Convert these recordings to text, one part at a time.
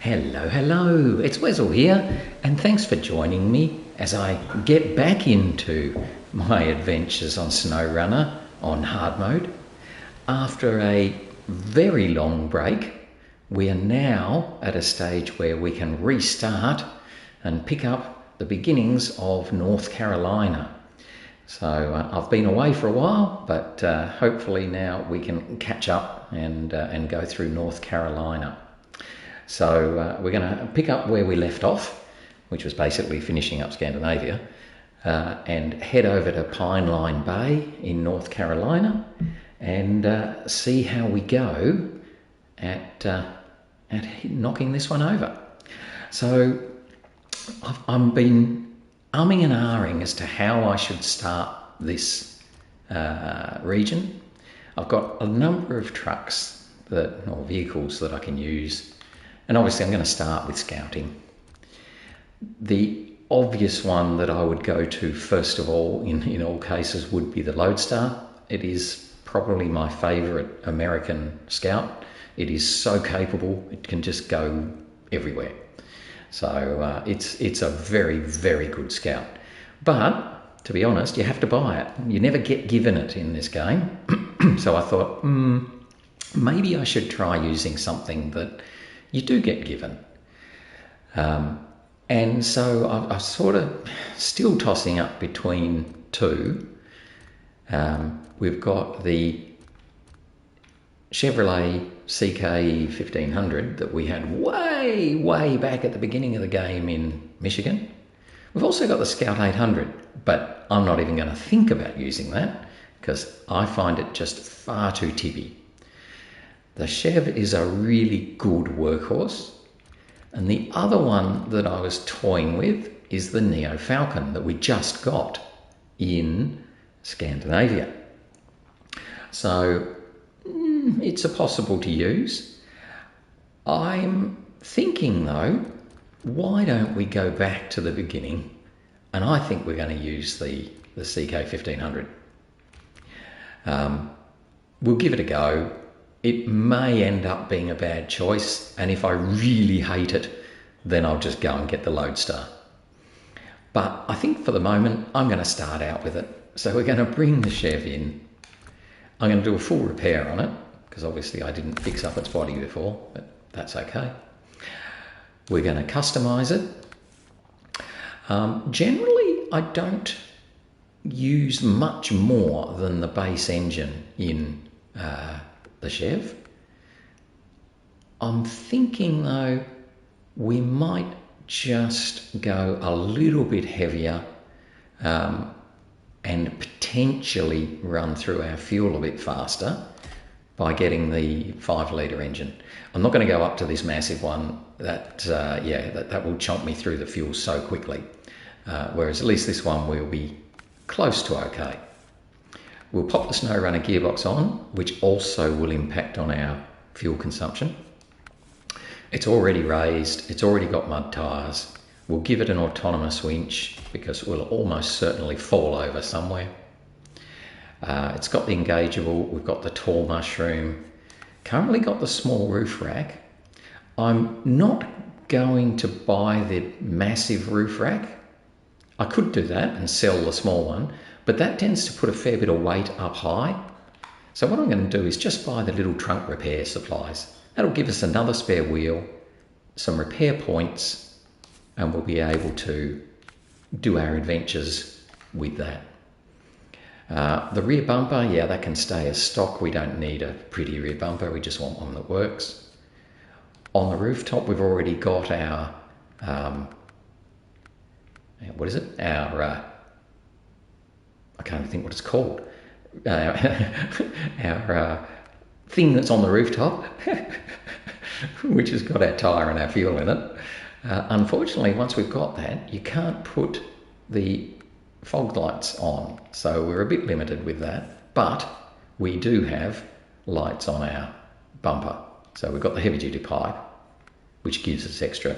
Hello, it's Wessel here, and thanks for joining me as I get back into my adventures on SnowRunner on hard mode. After a very long break, we are now at a stage where we can restart and pick up the beginnings of North Carolina. So I've been away for a while, but hopefully now we can catch up and go through North Carolina. So we're going to pick up where we left off, which was basically finishing up Scandinavia, and head over to Pineline Bay in North Carolina and see how we go at knocking this one over. So I've been umming and ahhing as to how I should start this region. I've got a number of trucks or vehicles that I can use. And obviously I'm going to start with scouting. The obvious one that I would go to first of all in all cases would be the Lodestar. It is probably my favourite American scout. It is so capable, it can just go everywhere. So it's a very, very good scout. But to be honest, you have to buy it. You never get given it in this game. So I thought, maybe I should try using something that you do get given. And so I'm sort of still tossing up between two. We've got the Chevrolet CK1500 that we had way back at the beginning of the game in Michigan. We've also got the Scout 800, but I'm not even going to think about using that because I find it just far too tippy. The Chev is a really good workhorse, and the other one that I was toying with is the Neo Falcon that we just got in Scandinavia. So it's a possible to use. I'm thinking though, why don't we go back to the beginning, and I think we're going to use the CK1500. We'll give it a go. It may end up being a bad choice, and if I really hate it, then I'll just go and get the Lodestar. But I think for the moment, I'm going to start out with it. So we're going to bring the Chev in. I'm going to do a full repair on it, because obviously I didn't fix up its body before, but that's okay. We're going to customise it. Generally, I don't use much more than the base engine in the Chev. I'm thinking though we might just go a little bit heavier and potentially run through our fuel a bit faster by getting the 5-litre engine. I'm not going to go up to this massive one that will chomp me through the fuel so quickly, whereas at least this one will be close to okay. We'll pop the SnowRunner gearbox on, which also will impact on our fuel consumption. It's already raised, it's already got mud tyres. We'll give it an autonomous winch because it will almost certainly fall over somewhere. It's got the engageable, we've got the tall mushroom, currently got the small roof rack. I'm not going to buy the massive roof rack. I could do that and sell the small one, but that tends to put a fair bit of weight up high. So what I'm going to do is just buy the little trunk repair supplies. That'll give us another spare wheel, some repair points, and we'll be able to do our adventures with that. The rear bumper, yeah, that can stay as stock. We don't need a pretty rear bumper, we just want one that works. On the rooftop, we've already got our, what is it? Our, I can't even think what it's called. Our thing that's on the rooftop, which has got our tyre and our fuel in it. Unfortunately, once we've got that, you can't put the fog lights on. So we're a bit limited with that, but we do have lights on our bumper. So we've got the heavy duty pipe, which gives us extra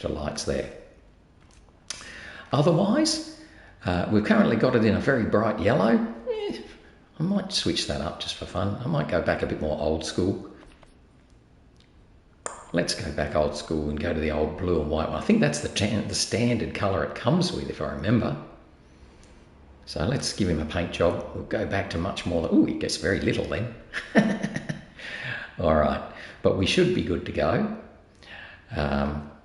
lights there. Otherwise, we've currently got it in a very bright yellow. I might switch that up just for fun. I might go back a bit more old school. let's go back old school and go to the old blue and white one. I think that's the standard colour it comes with, if I remember. So let's give him a paint job. We'll go back to much more. Ooh, he gets very little then. All right, but we should be good to go.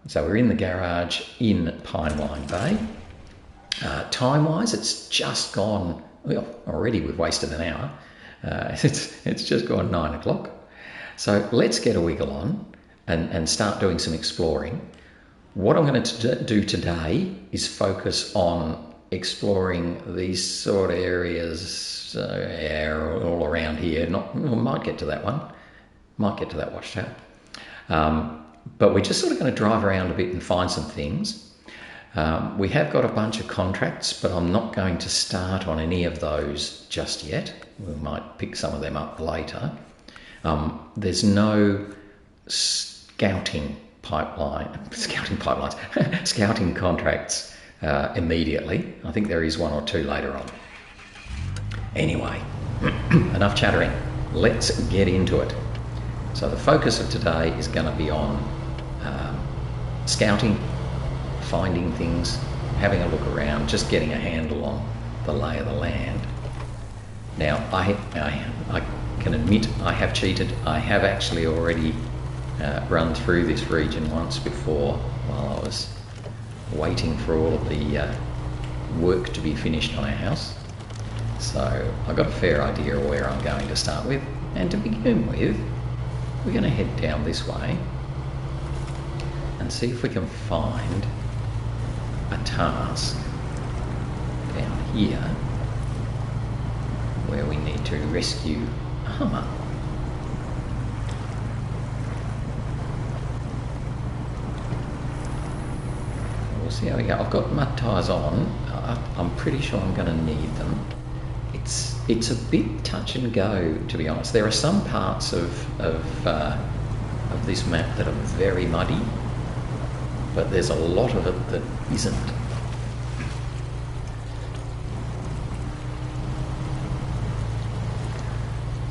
So we're in the garage in Pineline Bay. Time-wise, it's just gone, well, already we've wasted an hour. It's just gone 9 o'clock. So let's get a wiggle on and start doing some exploring. What I'm going to do today is focus on exploring these sort of areas all around here. We might get to that one, might get to that watchtower. But we're just sort of going to drive around a bit and find some things. We have got a bunch of contracts, but I'm not going to start on any of those just yet. We might pick some of them up later. There's no scouting contracts immediately. I think there is 1 or 2 later on. Anyway, enough chattering. Let's get into it. So the focus of today is going to be on scouting, finding things, having a look around, just getting a handle on the lay of the land. Now, I can admit I have cheated. I have actually already run through this region once before while I was waiting for all of the work to be finished on our house. So I've got a fair idea of where I'm going to start with. And to begin with, we're going to head down this way and see if we can find a task down here where we need to rescue a hummer. We'll see how we go. I've got mud tyres on. I'm pretty sure I'm going to need them. It's a bit touch and go, to be honest. There are some parts of this map that are very muddy, but there's a lot of it that isn't.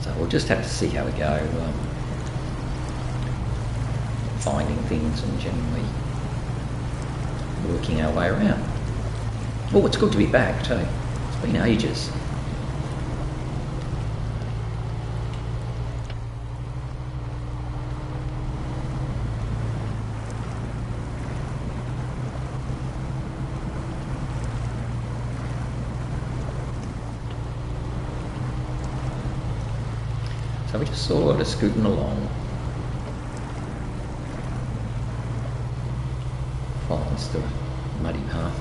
So we'll just have to see how we go, finding things and generally working our way around. Oh, it's good to be back too. It's been ages. So we're just sort of scooting along, following still a muddy path.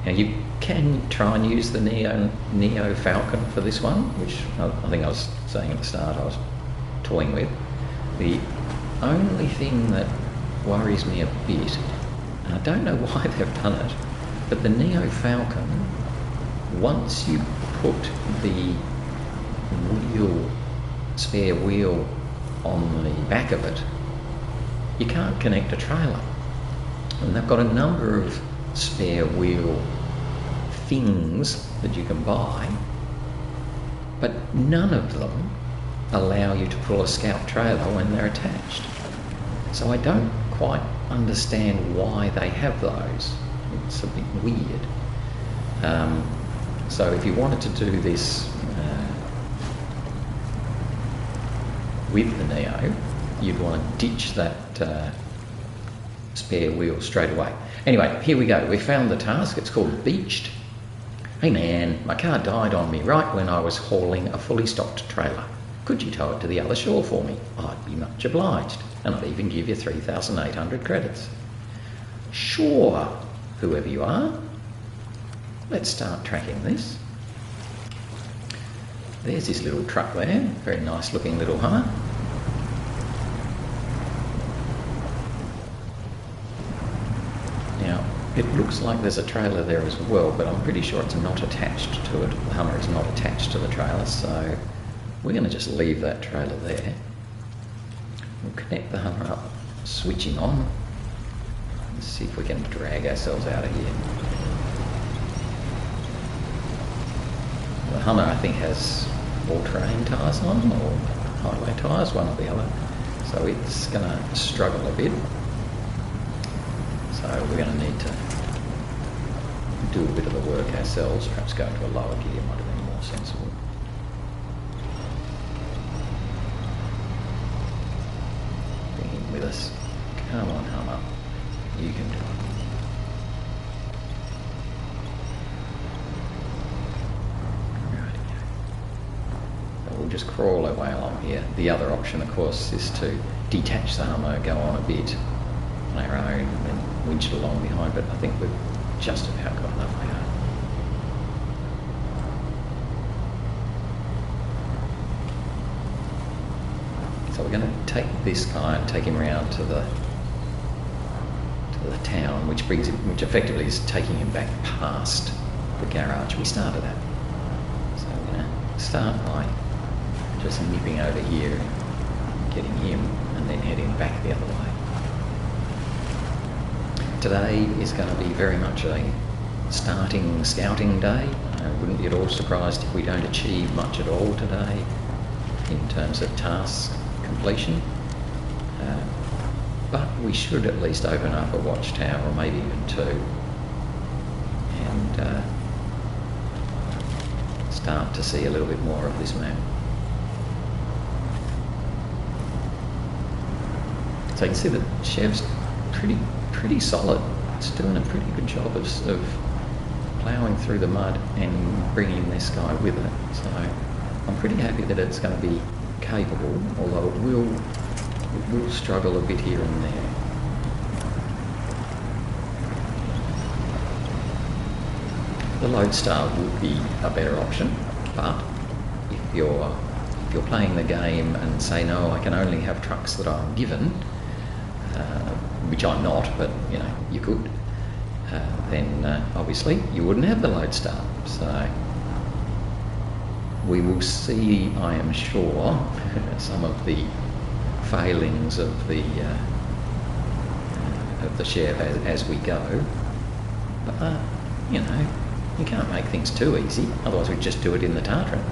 Now you can try and use the Neo Falcon for this one, which I think I was saying at the start I was toying with. The only thing that worries me a bit, and I don't know why they've done it, but the Neo Falcon, once you put the spare wheel on the back of it, you can't connect a trailer. And they've got a number of spare wheel things that you can buy, but none of them allow you to pull a Scout trailer when they're attached. So I don't quite understand why they have those. It's a bit weird. So if you wanted to do this with the Neo, you'd want to ditch that spare wheel straight away. Anyway, here we go. We found the task. It's called Beached. Hey man, my car died on me right when I was hauling a fully stocked trailer. Could you tow it to the other shore for me? I'd be much obliged, and I'd even give you 3,800 credits. Sure, whoever you are. Let's start tracking this. There's this little truck there, very nice looking little Hummer. Now, it looks like there's a trailer there as well, but I'm pretty sure it's not attached to it. The Hummer is not attached to the trailer, so we're going to just leave that trailer there. We'll connect the Hummer up, switching on. Let's see if we can drag ourselves out of here. The Hummer, I think, has all-terrain tyres on, or highway tyres, one or the other. So it's going to struggle a bit. So we're going to need to do a bit of the work ourselves. Perhaps go into a lower gear might have been more sensible. Bring him with us. Come on, Hummer. You can do it. We'll just crawl our way along here. The other option, of course, is to detach the Hummer, go on a bit on our own, and then winch it along behind, but I think we've just about got enough here. So we're going to take this guy and take him round to the town, which effectively is taking him back past the garage we started at. So we're going to start by just nipping over here, getting him, and then heading back the other way. Today is going to be very much a scouting day. I wouldn't be at all surprised if we don't achieve much at all today in terms of task completion. But we should at least open up a watchtower, or maybe even two, and start to see a little bit more of this map. So you can see that Chev's pretty solid. It's doing a pretty good job of ploughing through the mud and bringing this guy with it. So I'm pretty happy that it's going to be capable, although it will struggle a bit here and there. The Lodestar would be a better option, but if you're playing the game and say, no, I can only have trucks that I'm given, which I'm not, but you know, you could, then obviously you wouldn't have the Lodestar. So we will see, I am sure, some of the failings of the Chev as we go. But you know, you can't make things too easy, otherwise we'd just do it in the Tartran.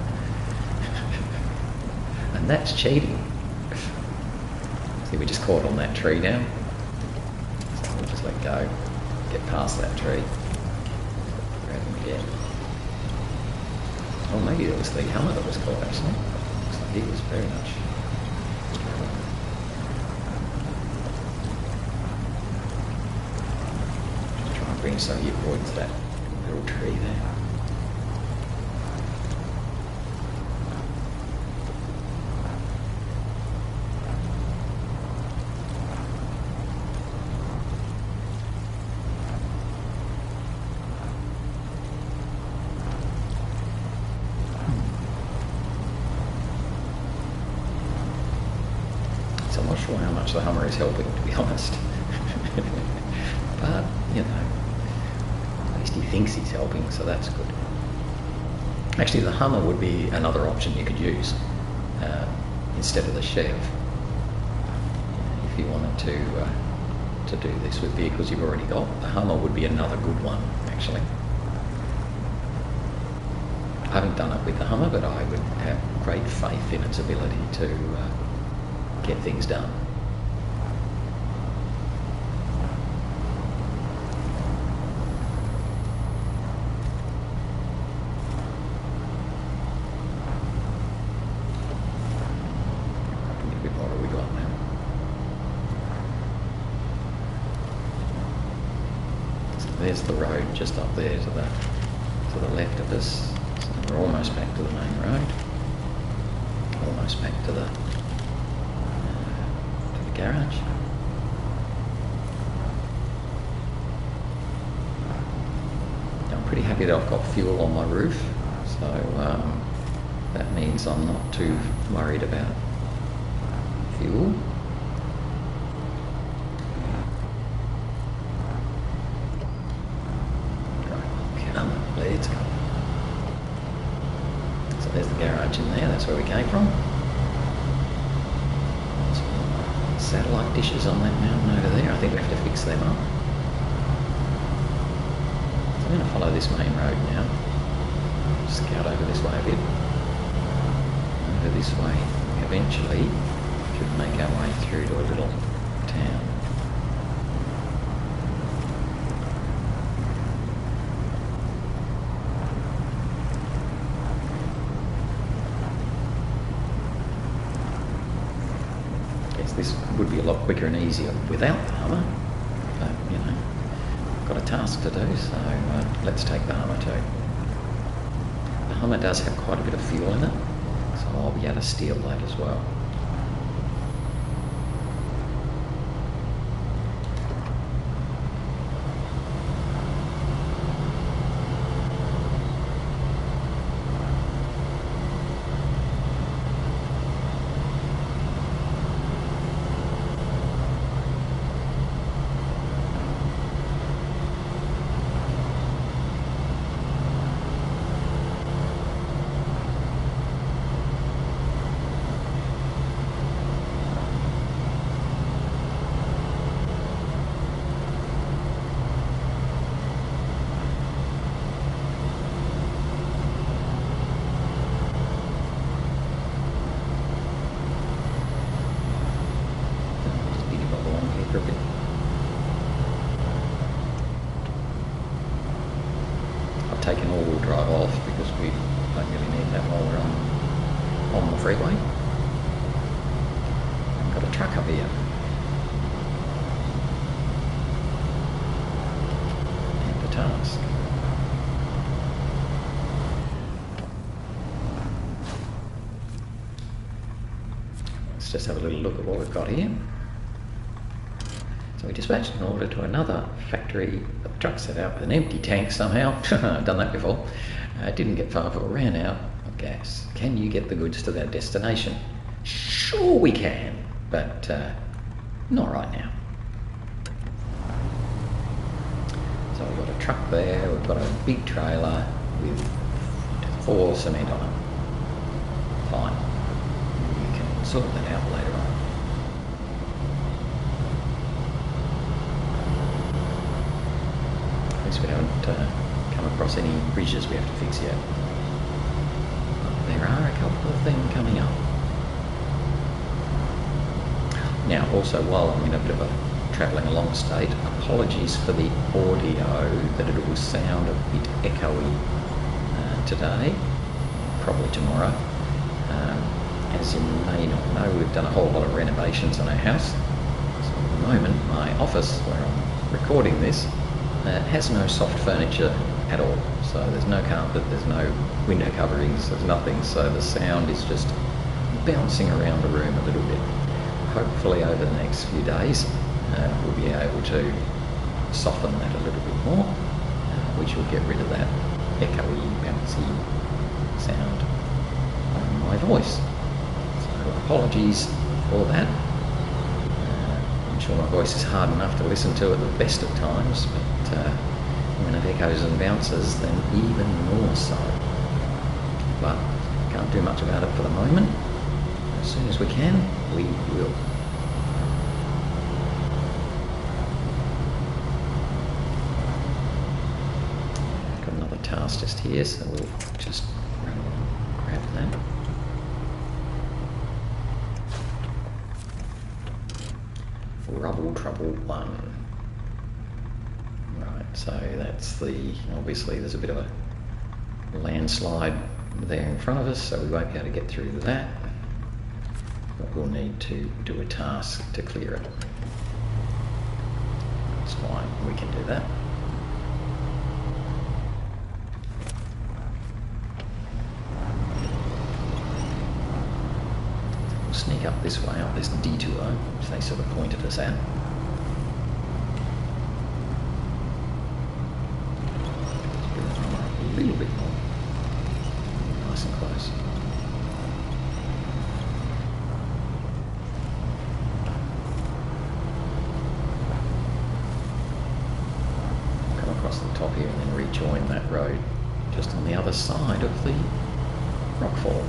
And that's cheating. See, we just caught on that tree now. So we'll just let go, get past that tree, grab him again. Oh, maybe it was the Hummer that was caught actually. Looks like he was very much. Just try and bring so he avoids that little tree there. So I'm not sure how much the Hummer is helping, to be honest. But, you know, at least he thinks he's helping, so that's good. Actually, the Hummer would be another option you could use instead of the Chev, if you wanted to do this with vehicles you've already got. The Hummer would be another good one, actually. I haven't done it with the Hummer, but I would have great faith in its ability to get things done. A bit more, what have we got now? So there's the road just up there to the left of us. So we're almost back to the main road. Almost back to the garage. I'm pretty happy that I've got fuel on my roof, so that means I'm not too worried about fuel. Right, come on, let's go. So there's the garage in there, that's where we came from. Satellite dishes on that mountain over there. I think we have to fix them up. follow this main road now. Scout over this way a bit. Over this way. Eventually, should make our way through to a little town. This would be a lot quicker and easier without the Hummer, but you know, got a task to do, so let's take the Hummer too. The Hummer does have quite a bit of fuel in it, so I'll be able to steal that as well. I've taken all-wheel drive off because we don't really need that while we're on the freeway. I've got a truck up here. And a task. Let's just have a little look at what we've got here. So we dispatched an order to another factory. The truck set out with an empty tank somehow. I've done that before. Didn't get far before it ran out of gas. Can you get the goods to their destination? Sure we can, but not right now. So we've got a truck there, we've got a big trailer with 4 cement on it. Fine. You can sort that out later on. We haven't come across any bridges we have to fix yet. But there are a couple of them coming up. Now, also, while I'm in a bit of a travelling along state, apologies for the audio, that it will sound a bit echoey today, probably tomorrow. As you may not know, we've done a whole lot of renovations on our house. So at the moment, my office, where I'm recording this, has no soft furniture at all. So there's no carpet, there's no window coverings, there's nothing. So the sound is just bouncing around the room a little bit. Hopefully over the next few days we'll be able to soften that a little bit more, which will get rid of that echoey, bouncy sound on my voice. So apologies for that. I'm sure my voice is hard enough to listen to at the best of times, but when it echoes and bounces, then even more so. But can't do much about it for the moment. As soon as we can, we will. Got another task just here, so we'll just run along, grab that. Rubble Trouble 1. Right, so that's obviously there's a bit of a landslide there in front of us, so we won't be able to get through that. But we'll need to do a task to clear it. That's fine, we can do that. Sneak up this way, up this detour, which they sort of pointed us at. A little bit more. Nice and close. Come across the top here and then rejoin that road just on the other side of the rockfall.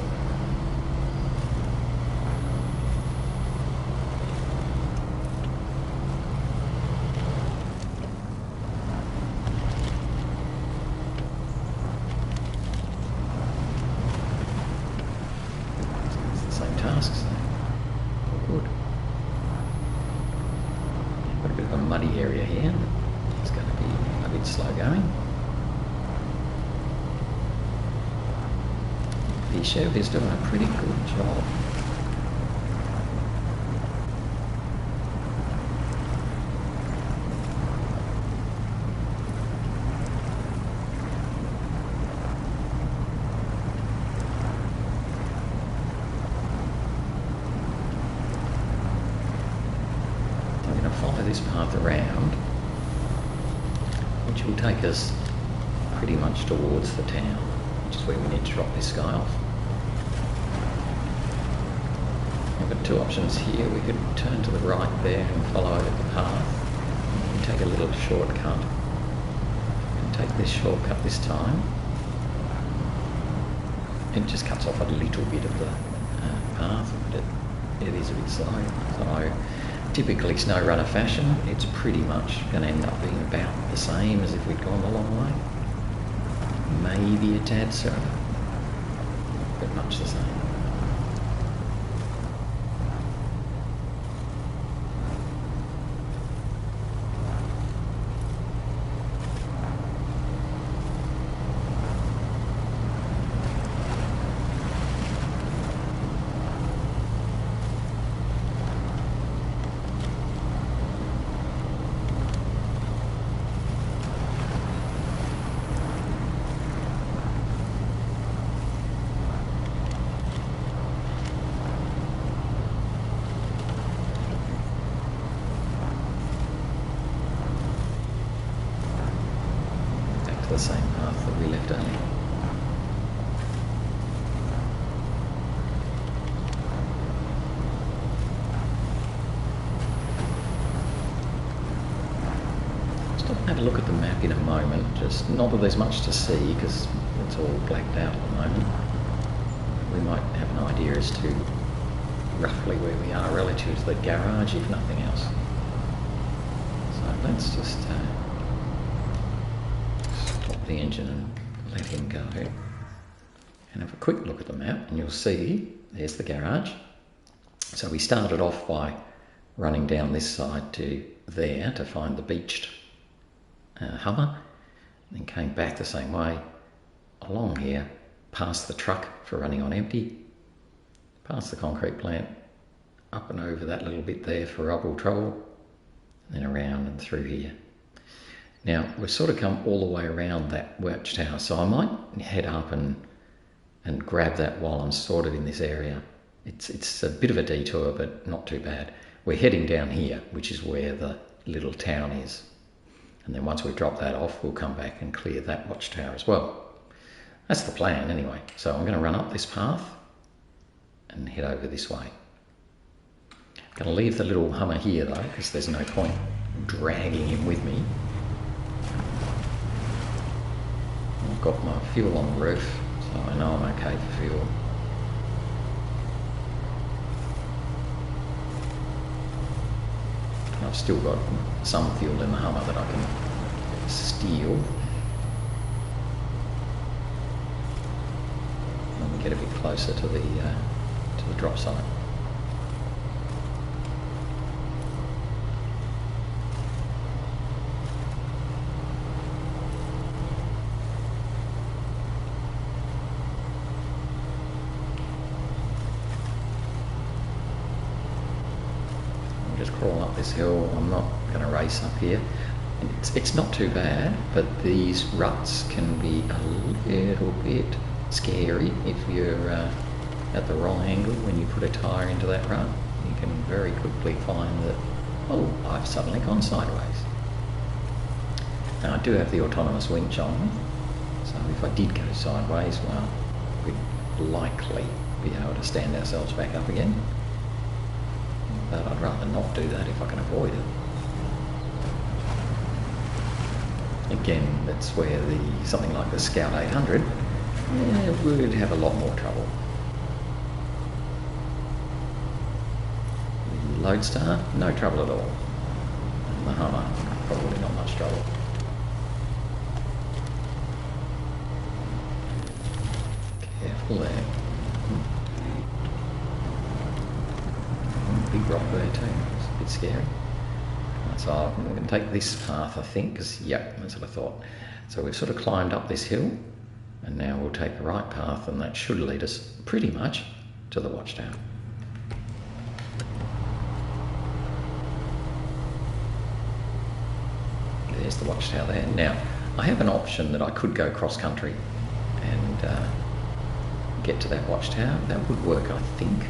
bit slow going. The Chev is doing a pretty good job. Follow this path around, which will take us pretty much towards the town, which is where we need to drop this guy off. We've got two options here. We could turn to the right there and follow the path. We can take a little shortcut. We can take this shortcut this time. It just cuts off a little bit of the path, but it is a bit slow. So typically SnowRunner fashion, it's pretty much going to end up being about the same as if we'd gone the long way. Maybe a tad slower, but much the same. The same path that we left earlier. Stop and have a look at the map in a moment. Just not that there's much to see because it's all blacked out at the moment. We might have an idea as to roughly where we are relative to the garage, if nothing else. So let's just the engine and let him go and have a quick look at the map, and you'll see there's the garage. So we started off by running down this side to there to find the beached Hummer, and then came back the same way along here, past the truck for running on empty, past the concrete plant, up and over that little bit there for rubble trouble, and then around and through here. Now, we've sort of come all the way around that watchtower, so I might head up and grab that while I'm sort of in this area. It's a bit of a detour, but not too bad. We're heading down here, which is where the little town is. And then once we drop that off, we'll come back and clear that watchtower as well. That's the plan anyway. So I'm going to run up this path and head over this way. I'm going to leave the little Hummer here though, because there's no point dragging him with me. I've got my fuel on the roof, so I know I'm okay for fuel. I've still got some fuel in the Hummer that I can steal when we get a bit closer to the drop site. Just crawl up this hill. I'm not going to race up here. It's not too bad, but these ruts can be a little bit scary if you're at the wrong angle. When you put a tyre into that rut, you can very quickly find that, oh, I've suddenly gone sideways. Now I do have the autonomous winch on, so if I did go sideways, well, we'd likely be able to stand ourselves back up again. But I'd rather not do that if I can avoid it. Again, that's where something like the Scout 800 would have a lot more trouble. The Lodestar, no trouble at all. And the Hummer, probably not much trouble. Careful there. Big rock there too, it's a bit scary. So I'm going to take this path, I think, because, yep, that's what I thought. So we've sort of climbed up this hill, and now we'll take the right path, and that should lead us pretty much to the watchtower. There's the watchtower there. Now, I have an option that I could go cross-country and get to that watchtower. That would work, I think,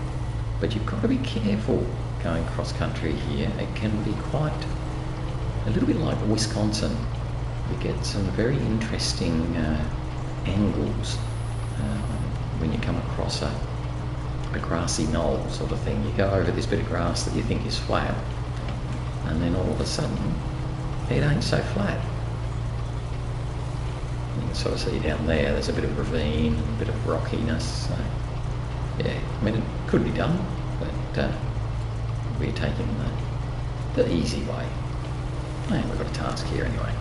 but you've got to be careful going cross-country here. It can be quite a little bit like Wisconsin. You get some very interesting angles when you come across a grassy knoll sort of thing. You go over this bit of grass that you think is flat, and then all of a sudden it ain't so flat. You can sort of see down there, there's a bit of ravine, a bit of rockiness. So, yeah, I mean, it could be done, but we're taking the easy way. And we've got a task here anyway.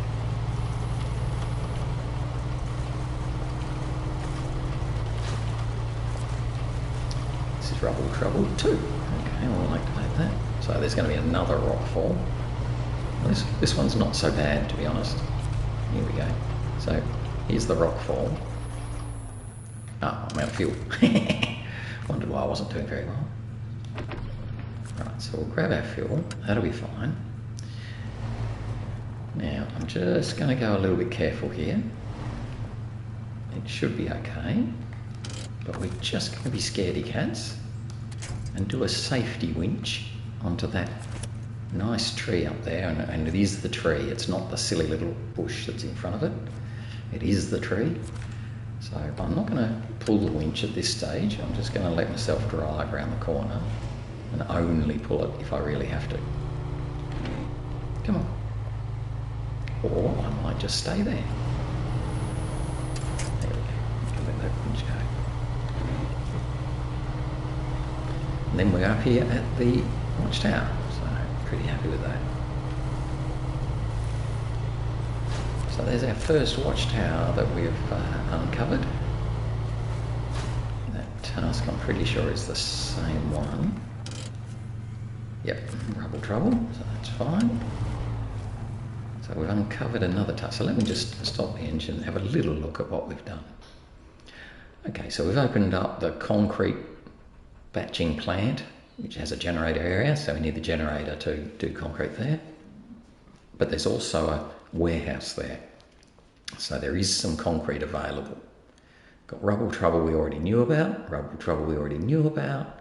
This is Rubble Trouble 2. Okay, we'll activate that. So there's going to be another rockfall. Well, this one's not so bad, to be honest. Here we go. So here's the rockfall. Oh, I'm out of fuel. Wondered why I wasn't doing very well. Right, so we'll grab our fuel. That'll be fine. Now, I'm just going to go a little bit careful here. It should be okay. But we're just going to be scaredy cats and do a safety winch onto that nice tree up there. And it is the tree. It's not the silly little bush that's in front of it. It is the tree. So I'm not going to pull the winch at this stage. I'm just going to let myself drive around the corner and only pull it if I really have to. Come on. Or I might just stay there. There we go. Can let that winch go. And then we're up here at the watchtower, so pretty happy with that. So there's our first watchtower that we've uncovered. That task, I'm pretty sure, is the same one. Yep, Rubble Trouble, so that's fine. So we've uncovered another task. So let me just stop the engine and have a little look at what we've done. Okay, so we've opened up the concrete batching plant, which has a generator area, so we need the generator to do concrete there. But there's also a warehouse there. So there is some concrete available. Got Rubble Trouble we already knew about, Rubble Trouble we already knew about.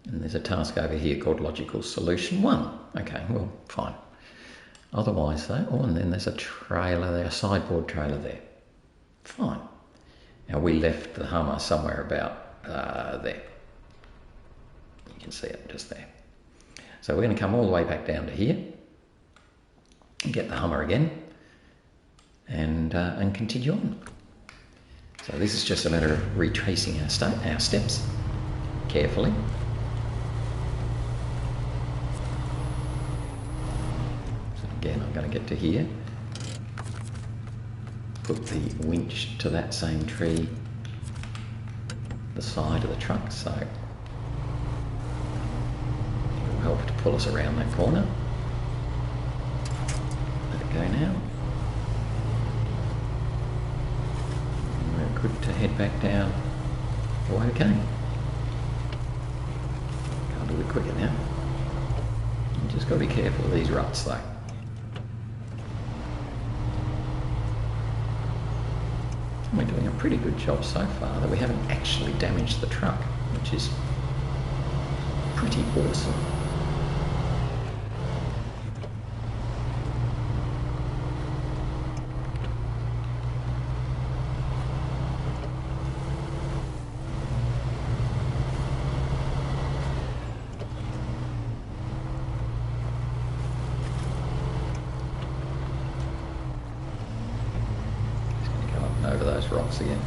And there's a task over here called Logical Solution 1. Okay, well, fine. Otherwise though, oh, and then there's a trailer there, a sideboard trailer there. Fine. Now we left the Hummer somewhere about there. You can see it just there. So we're going to come all the way back down to here and get the Hummer again and continue on. So this is just a matter of retracing our steps carefully. Again, I'm going to get to here, put the winch to that same tree, the side of the truck, so it will help to pull us around that corner. Let it go now. And we're good to head back down the way we came. Can't do it quicker now. You just got to be careful of these ruts though. We're doing a pretty good job so far that we haven't actually damaged the truck, which is pretty awesome. Over those rocks again.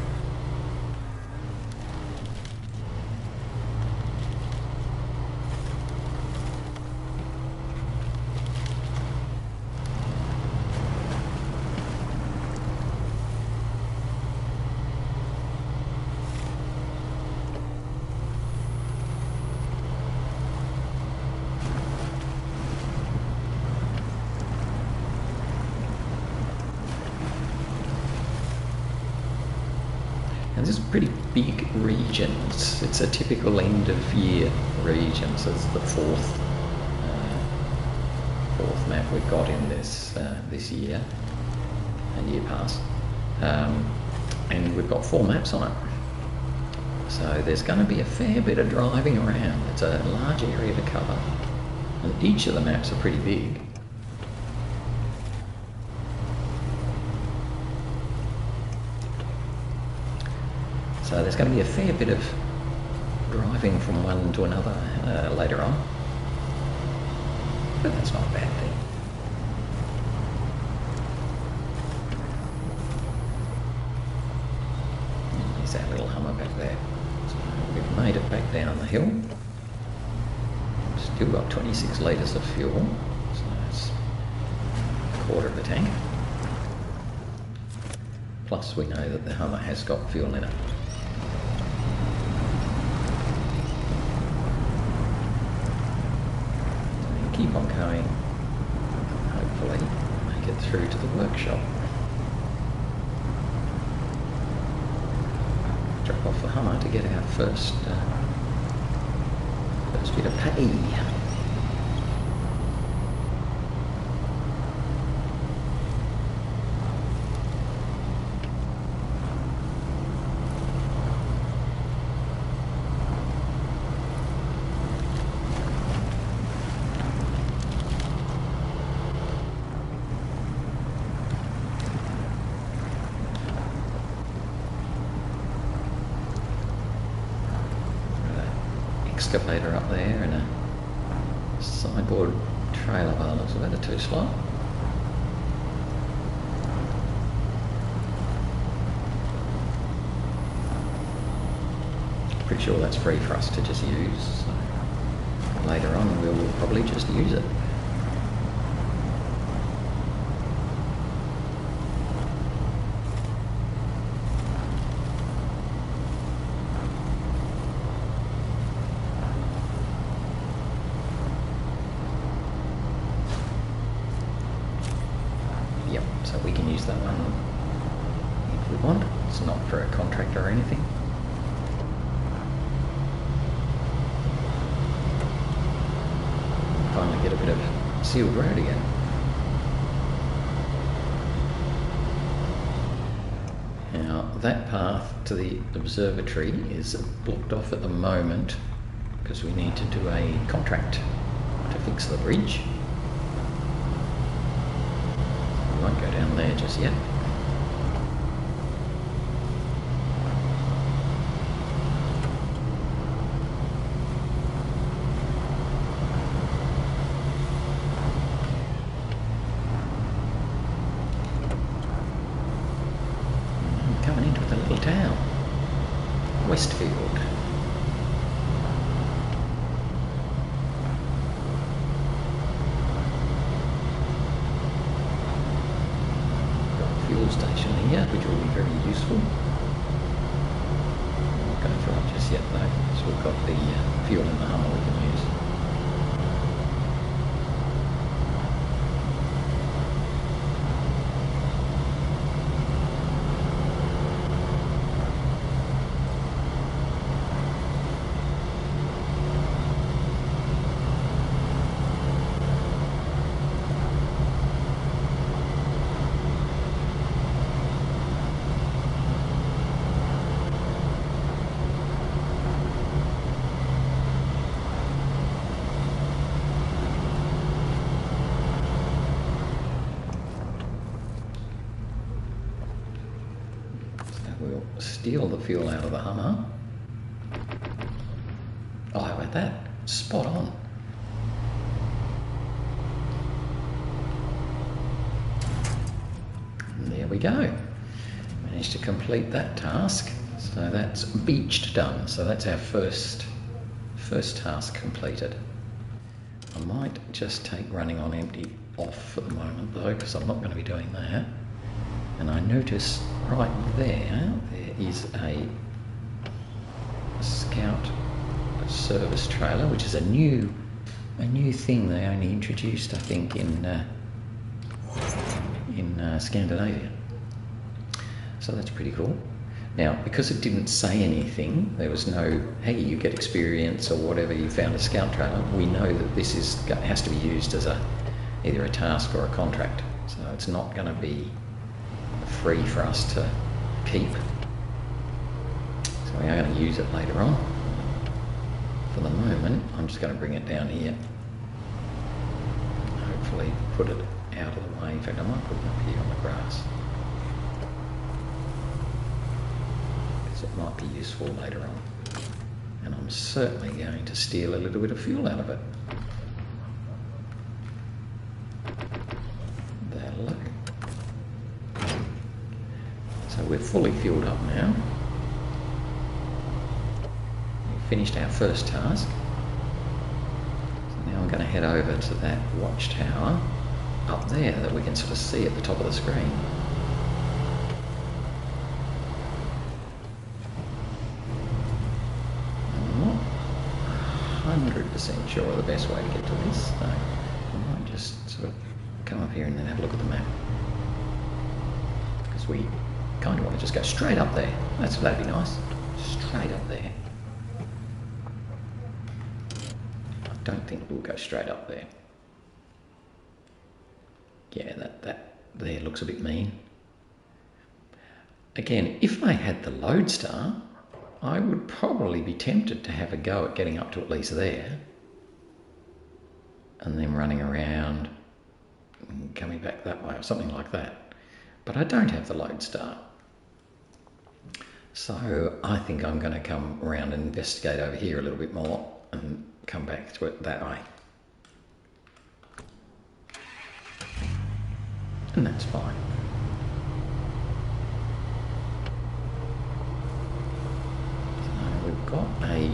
And this is a pretty big region. It's a typical end of year region, so it's the fourth map we've got in this year and year past, and we've got 4 maps on it. So there's going to be a fair bit of driving around. It's a large area to cover, and each of the maps are pretty big. So there's going to be a fair bit of driving from one to another later on, but that's not a bad thing. There's that little Hummer back there. So we've made it back down the hill. Still got 26 litres of fuel, so that's a quarter of a tank. Plus we know that the Hummer has got fuel in it. Keep on going, hopefully make it through to the workshop. Drop off the Hummer to get our first bit of pay. Excavator up there and a sideboard trailer bar. Looks about a 2-slot. Pretty sure that's free for us to just use. So later on we'll probably just use it. Yep, so we can use that one if we want. It's not for a contractor or anything. Finally get a bit of sealed road again. Now that path to the observatory is blocked off at the moment because we need to do a contract to fix the bridge. Won't go down there just yet. Coming into the little town, Westfield. Fuel station here, which will be very useful. Not going to fill up just yet though, so we've got the fuel in the Hummer we can use. We'll steal the fuel out of the Hummer. Oh, how about that? Spot on. And there we go. Managed to complete that task. So that's beached done. So that's our first task completed. I might just take running on empty off for the moment though, because I'm not going to be doing that. And I notice right there is a Scout service trailer, which is a new thing they only introduced, I think, in Scandinavia. So that's pretty cool. Now, because it didn't say anything, there was no, hey, you get experience or whatever, you found a scout trailer, we know that this has to be used as either a task or a contract. So it's not going to be free for us to keep. So we are going to use it later on. For the moment, I'm just going to bring it down here. Hopefully put it out of the way. In fact, I might put it up here on the grass. Because it might be useful later on. And I'm certainly going to steal a little bit of fuel out of it. That'll do. So we're fully fueled up now. Finished our first task. So now I'm going to head over to that watchtower up there that we can sort of see at the top of the screen. I'm not 100% sure of the best way to get to this, so I might just sort of come up here and then have a look at the map. Because we kind of want to just go straight up there. That'd be nice. Straight up there. Don't think we'll go straight up there. Yeah, that there looks a bit mean. Again, if I had the Lodestar, I would probably be tempted to have a go at getting up to at least there and then running around and coming back that way or something like that. But I don't have the Lodestar. So I think I'm going to come around and investigate over here a little bit more and come back to it that way. And that's fine. So we've got I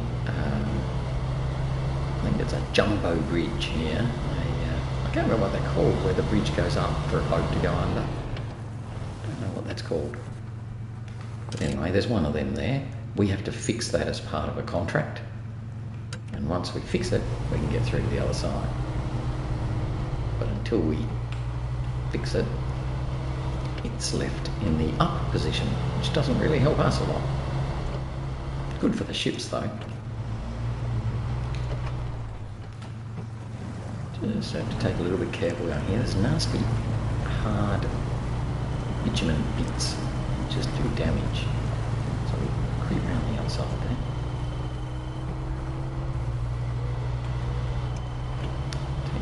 think it's a jumbo bridge here. I can't remember what they're called, where the bridge goes up for a boat to go under. I don't know what that's called. But anyway, there's one of them there. We have to fix that as part of a contract. And once we fix it, we can get through to the other side. But until we fix it, it's left in the up position, which doesn't really help us a lot. Good for the ships though. Just have to take a little bit careful out here. There's nasty, hard bitumen bits which just do damage. So we creep around the outside there.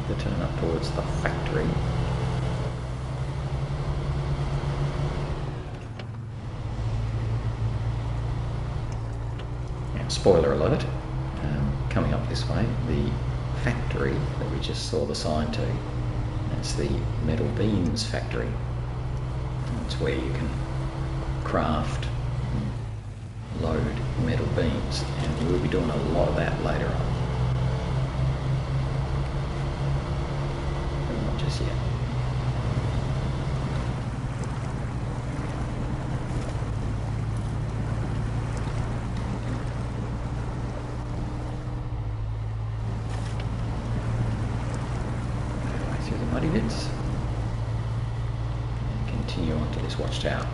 The turn up towards the factory. Now, spoiler alert, coming up this way, the factory that we just saw the sign to, that's the metal beams factory. That's where you can craft and load metal beams, and we'll be doing a lot of that later on. Just yet. Right through the muddy bits and continue on to this watchtower.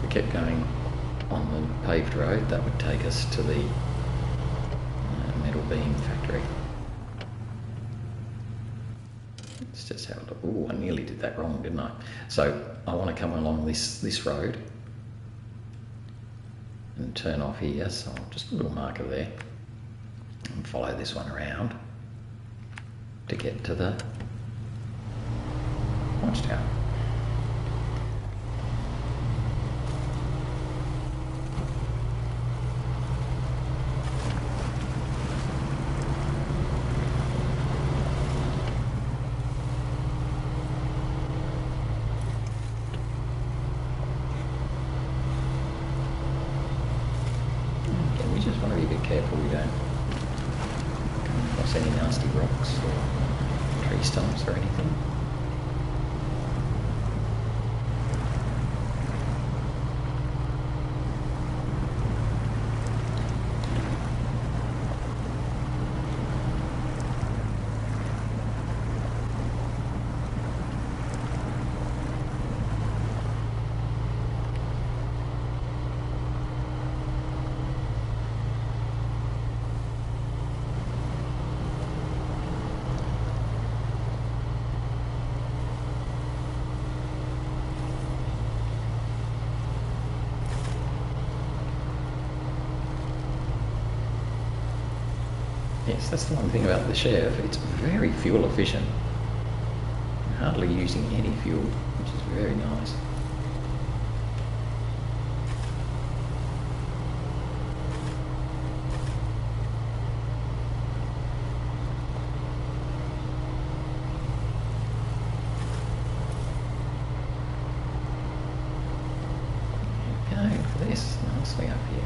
Kept going on the paved road, that would take us to the metal beam factory. Let's just have a look. Oh, I nearly did that wrong, didn't I? So I want to come along this road and turn off here, so I'll just put a little marker there and follow this one around to get to the watchtower. Careful we don't come across any nasty rocks or tree stumps or anything. Yes, that's the one thing about the Chev. It's very fuel efficient. Hardly using any fuel, which is very nice. There we go for this, nicely up here.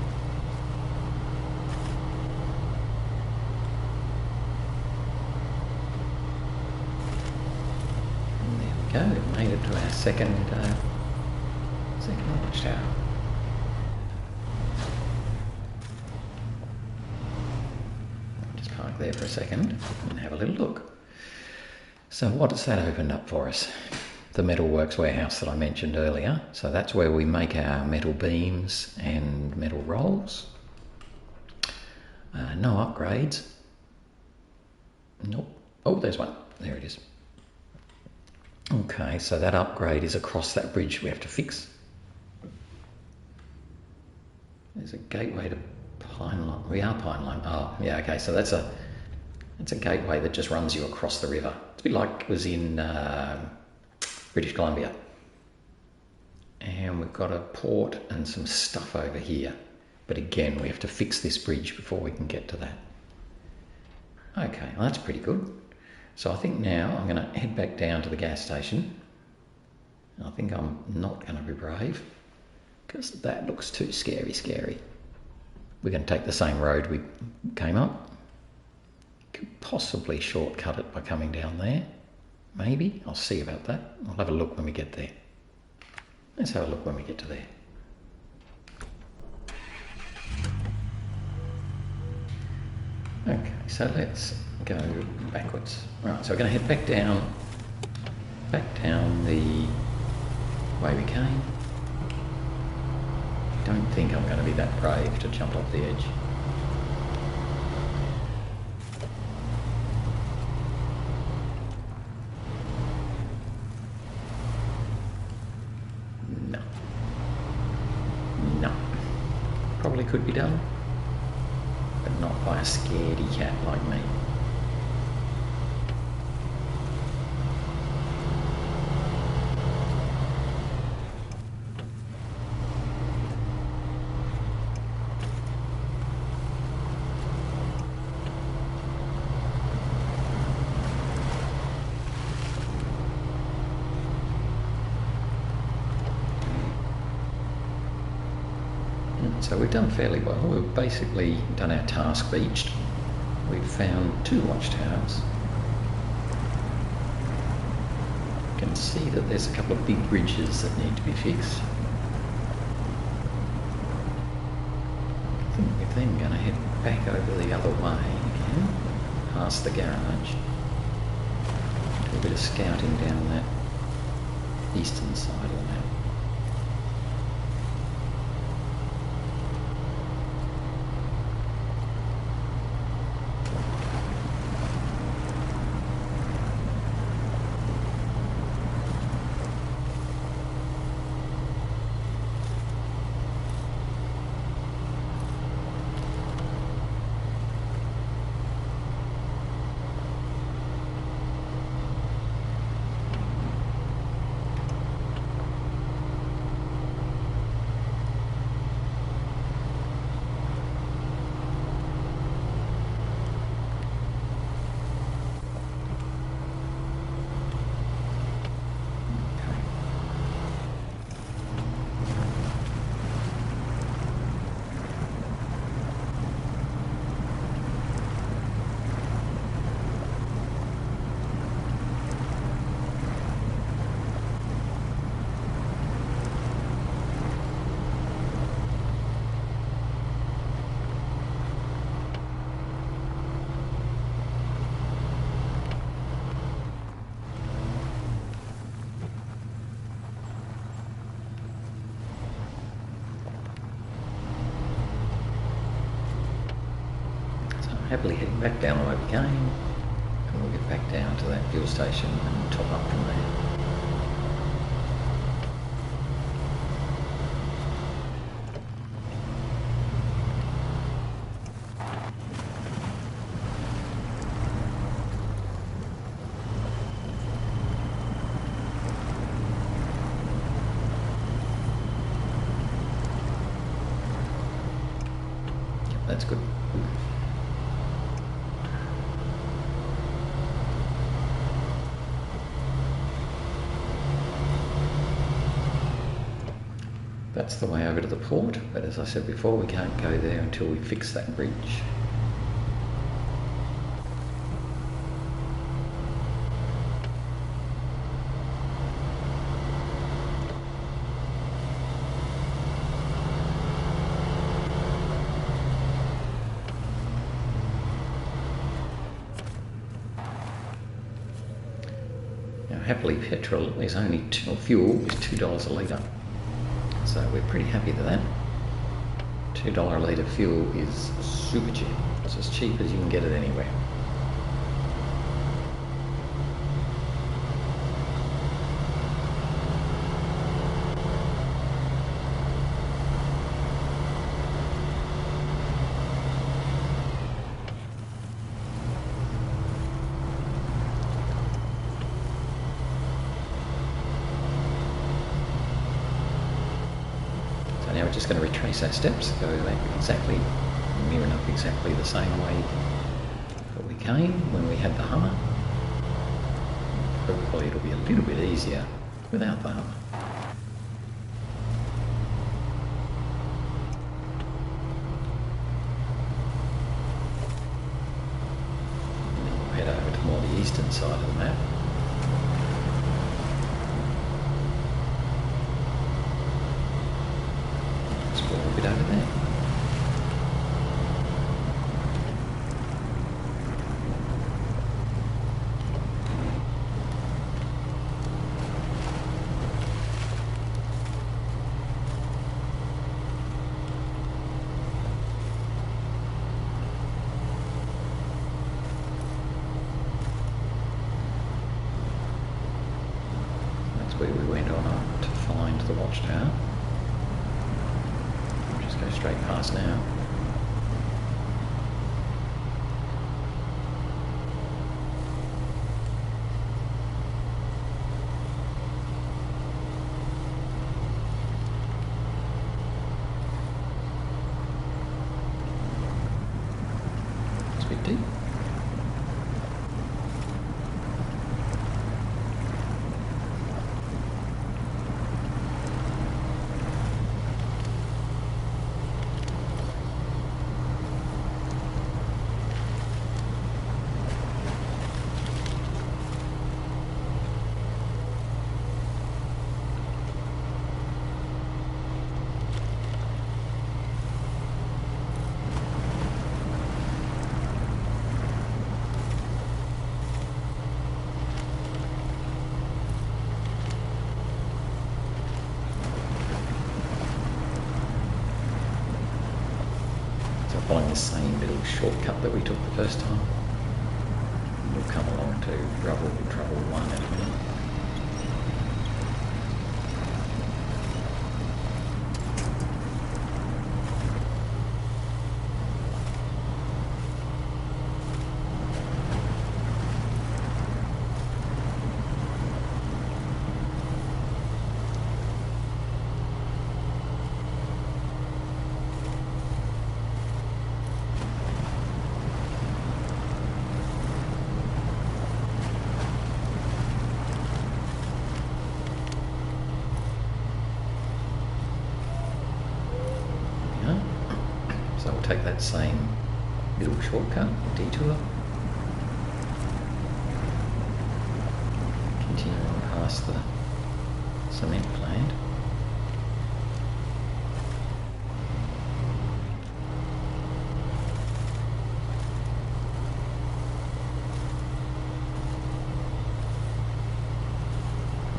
Go, we've made it to our second watchtower. Just park there for a second and have a little look. So what has that opened up for us? The metalworks warehouse that I mentioned earlier. So that's where we make our metal beams and metal rolls. No upgrades. Nope. Oh, there's one. There it is. Okay, so that upgrade is across that bridge we have to fix. There's a gateway to Pineline. We are Pineline. Oh, yeah, okay, so that's a gateway that just runs you across the river. It's a bit like it was in British Columbia. And we've got a port and some stuff over here. But again, we have to fix this bridge before we can get to that. Okay, well, that's pretty good. So I think now I'm going to head back down to the gas station. I think I'm not going to be brave because that looks too scary. We're going to take the same road we came up. Could possibly shortcut it by coming down there. Maybe. I'll see about that. I'll have a look when we get there. Let's have a look when we get to there. Okay, so let's go backwards. Right, so we're going to head back down the way we came. Don't think I'm going to be that brave to jump off the edge. No. Probably could be done, but not by a scaredy cat like me. So we've done fairly well. We've basically done our task beached. We've found 2 watchtowers. You can see that there's a couple of big bridges that need to be fixed. I think we're then going to head back over the other way again, past the garage. Do a bit of scouting down that eastern side of the map. Happily heading back down the way we came, and we'll get back down to that fuel station and top up from there. That's good. That's the way over to the port, but as I said before, we can't go there until we fix that bridge. Now, happily, petrol is only fuel is $2 a litre. So we're pretty happy with that. $2 a litre fuel is super cheap. It's as cheap as you can get it anywhere. Now we're just going to retrace our steps, go back exactly, near enough exactly the same way that we came when we had the Hummer. Hopefully it'll be a little bit easier without the Hummer. And then we'll head over to more the eastern side of the map. A little bit over there. That's where we went on up to find the watchtower. Go straight past now. It's a bit deep. Following the same little shortcut that we took the first time. We'll come along to Trouble 1 in a minute. So we'll take that same little shortcut, detour, continue on past the cement plant.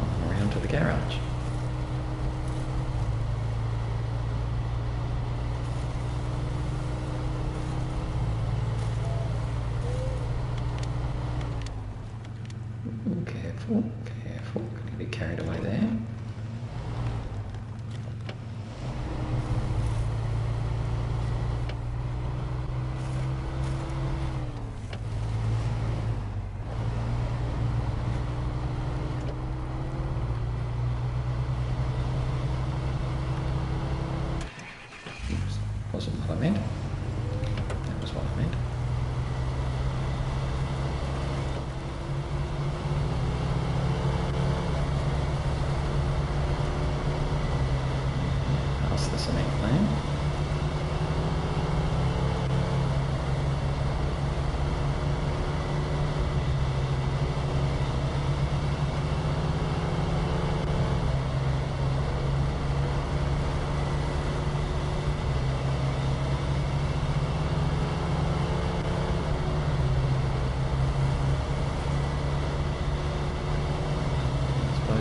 On around to the garage. Careful, gonna be carried away there. Oops, wasn't what I meant. the cement plant.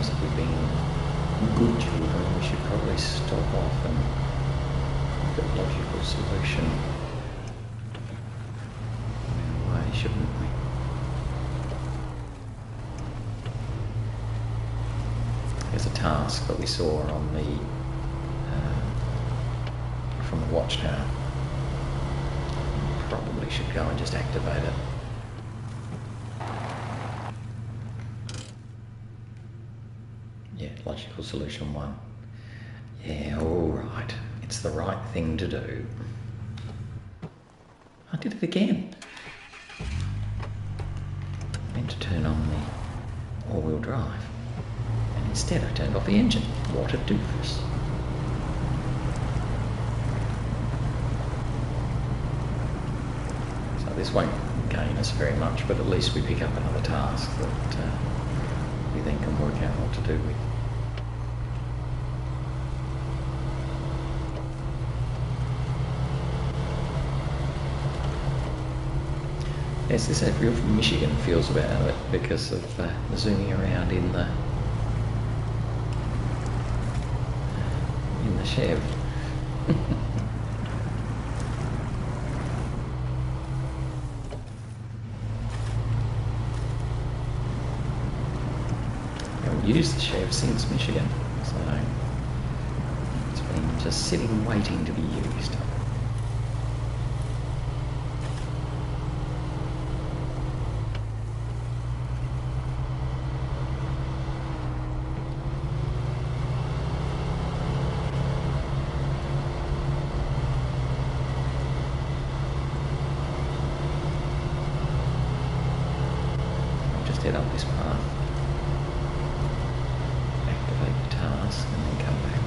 If we've been good children, we should probably stop off and look at logical solution. In a way, shouldn't we? There's a task that we saw on the from the watchtower. Probably should go and just activate it. Yeah, logical solution 1. Yeah, all right. It's the right thing to do. I did it again. I meant to turn on the all-wheel drive, and instead I turned off the engine. What a doofus. So this won't gain us very much, but at least we pick up another task that we then can work out what to do with. Yes, this has real Michigan feels about it because of zooming around in the Chev. I haven't used the Chev since Michigan, so it's been just sitting waiting to be used. Head up this path, activate the task, and then come back.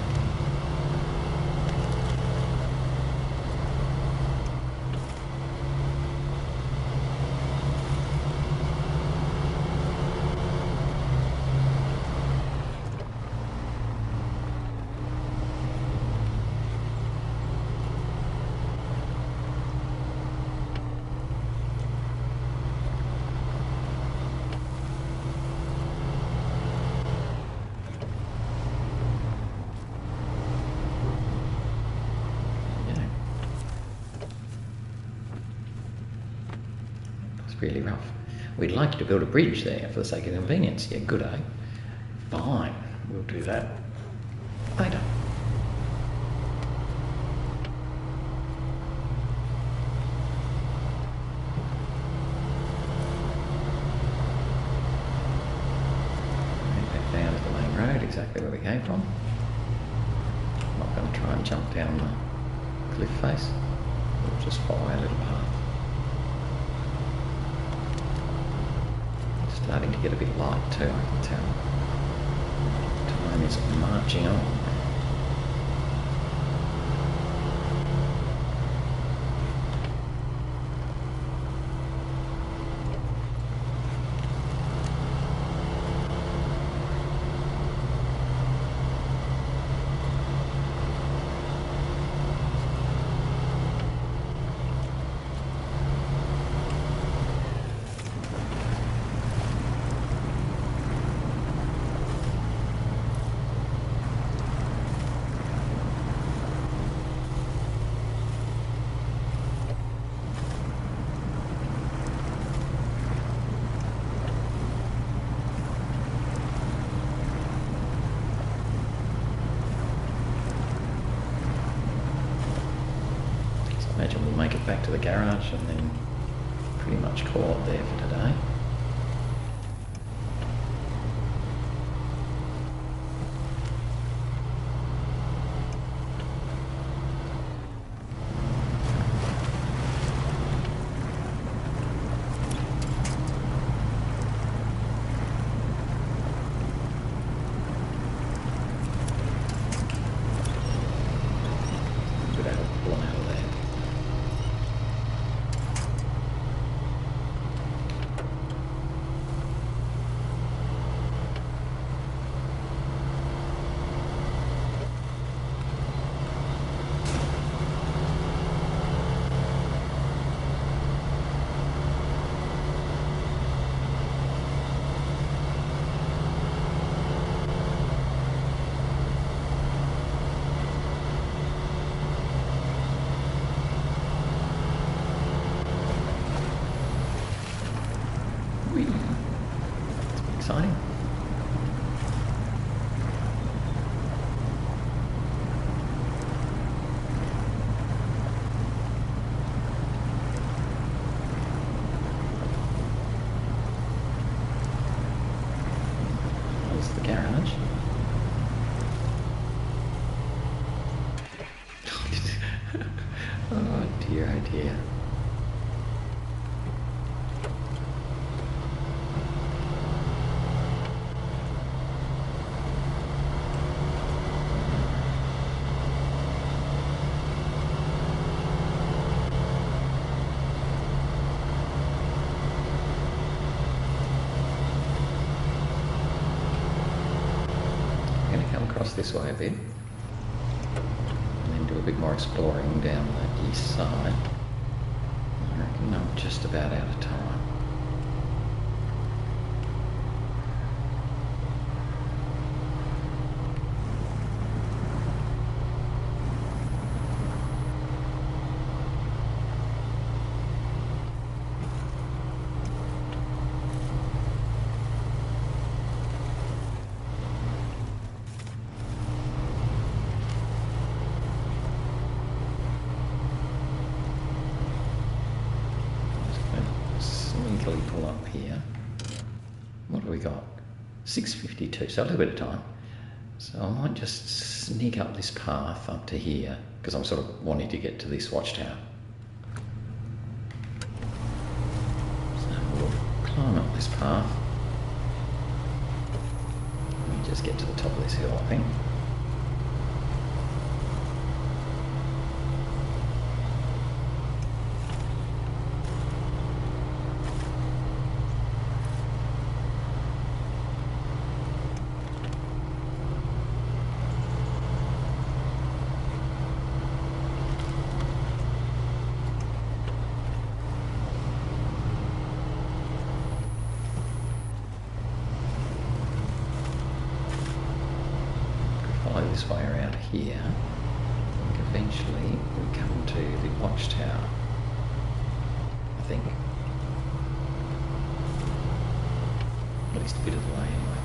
Really rough. We'd like you to build a bridge there for the sake of convenience. Yeah, good, eh? Fine, we'll do that later. Back down to the main road, exactly where we came from. I'm not going to try and jump down the cliff face. We'll just follow our little path. Starting to get a bit light too, I can tell. Time is marching on. Imagine we'll make it back to the garage and then pretty much call it there for today. exciting. There's the garage. Oh dear, oh dear. I'm going to come across this way a bit and then do a bit more exploring down the east side. I reckon I'm just about out of time. Sneakily pull up here. What have we got? 6:52, so a little bit of time. So I might just sneak up this path up to here because I'm sort of wanting to get to this watchtower. So we'll climb up this path. Let me just get to the top of this hill, I think. Follow this way around here. I think eventually we come to the watchtower, I think. At least a bit of the way anyway.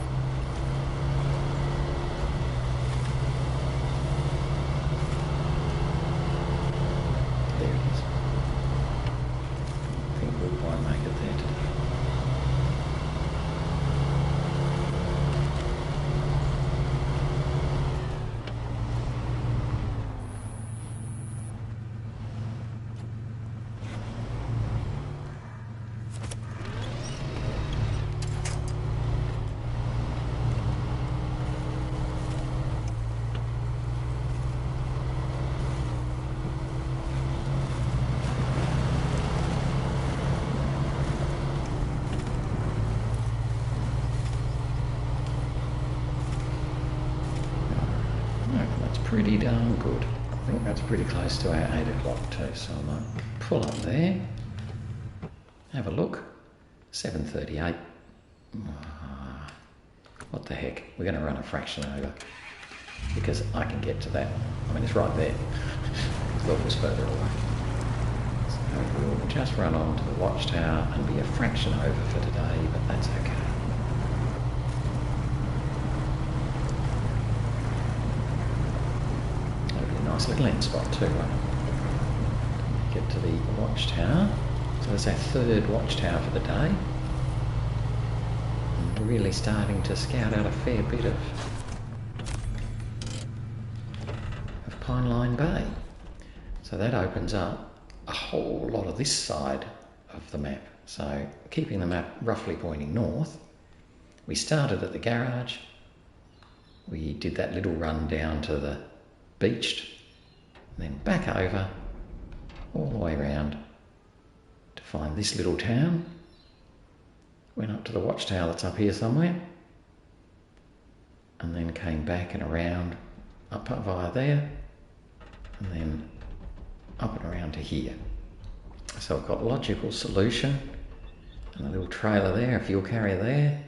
There it is. I think we won't make it there today. Pretty darn good. I think that's pretty close to our 8 o'clock too, so I might pull up there, have a look. 7:38. What the heck? We're going to run a fraction over because I can get to that. I mean, it's right there. I thought it was further away. So we'll just run on to the watchtower and be a fraction over for today, but that's okay. Nice little end spot too. Get to the watchtower. So that's our third watchtower for the day. And we're really starting to scout out a fair bit of Pineline Bay. So that opens up a whole lot of this side of the map. So keeping the map roughly pointing north, we started at the garage. We did that little run down to the beach, then back over all the way around to find this little town. Went up to the watchtower that's up here somewhere, and then came back and around up via there, and then up and around to here. So I've got logical solution and a little trailer there, a fuel carrier there,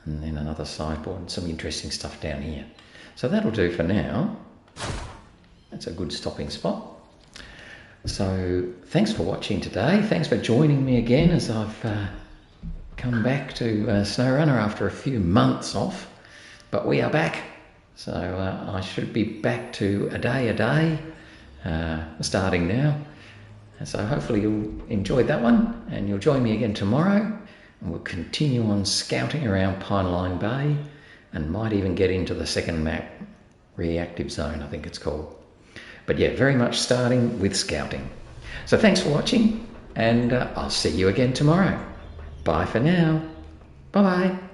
and then another sideboard and some interesting stuff down here. So that'll do for now. That's a good stopping spot. So thanks for watching today. Thanks for joining me again as I've come back to SnowRunner after a few months off, but we are back. So I should be back to a day, starting now. So hopefully you'll enjoy that one, and you'll join me again tomorrow, and we'll continue on scouting around Pineline Bay, and might even get into the second map, Reactive Zone I think it's called. But yeah, very much starting with scouting. So thanks for watching, and I'll see you again tomorrow. Bye for now. Bye-bye.